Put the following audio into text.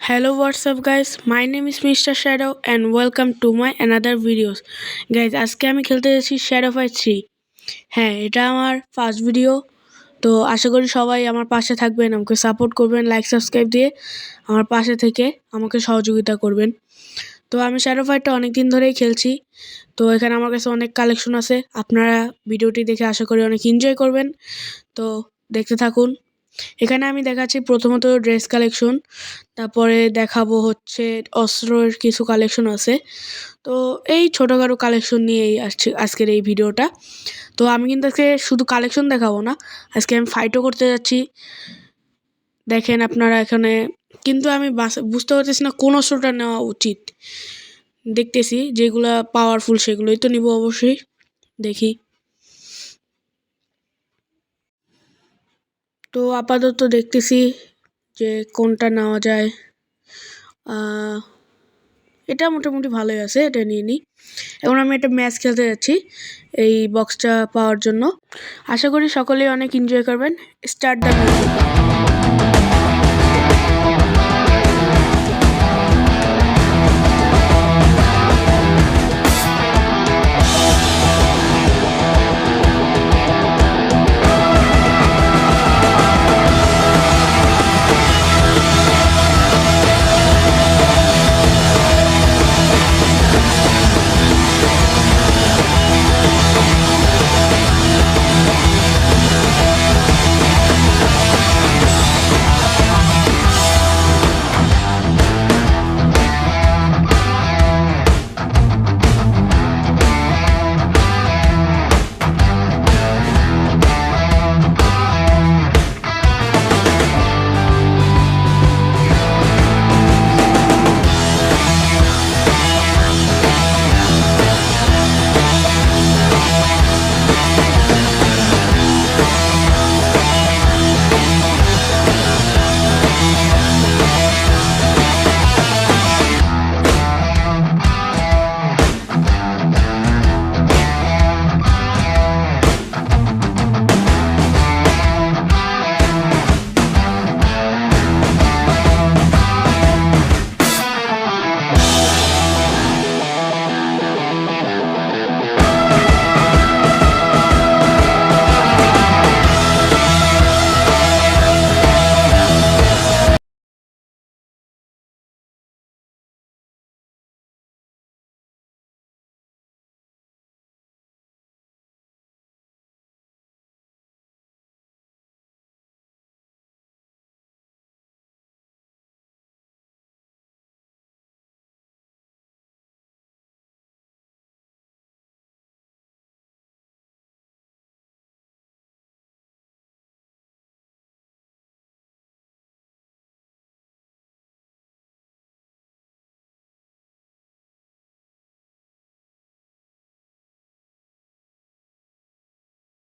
Hello, what's up guys? My name is Mr. Shadow and welcome to my another videos. Guys, আজকে আমি খেলতে যাচ্ছি Shadow Fight 3। হ্যাঁ, এটা আমার ফার্স্ট ভিডিও। তো আশা করি সবাই আমার পাশে থাকবেন, আমাকে সাপোর্ট করবেন, লাইক সাবস্ক্রাইব দিয়ে আমার পাশে থেকে আমাকে সহযোগিতা করবেন। তো আমি Shadow Fight-টা অনেক দিন ধরেই খেলছি। তো এখানে আমার কাছে অনেক কালেকশন আছে। আপনারা ভিডিওটি দেখে আশা করি অনেক এনজয় করবেন। তো দেখতে থাকুন। এখানে আমি দেখাচ্ছি প্রথমত ড্রেস কালেকশন, তারপরে দেখাবো হচ্ছে অস্ত্রের কিছু কালেকশন আছে। তো এই ছোটোখাটো কালেকশন নিয়েই আসছে আজকের এই ভিডিওটা। তো আমি কিন্তু আজকে শুধু কালেকশন দেখাবো না, আজকে আমি ফাইটও করতে যাচ্ছি। দেখেন আপনারা এখানে, কিন্তু আমি বুঝতে পারতেছি না কোন অস্ত্রটা নেওয়া উচিত। দেখতেছি যেগুলা পাওয়ারফুল সেগুলোই তো নিব অবশ্যই। দেখি। তো আপাতত দেখতেছি যে কোনটা নেওয়া যায়। এটা মোটামুটি ভালোই আছে, এটা নিয়ে নিই। এখন আমি একটা ম্যাচ খেলতে যাচ্ছি এই বক্সটা পাওয়ার জন্য। আশা করি সকলেই অনেক এনজয় করবেন। Start the music.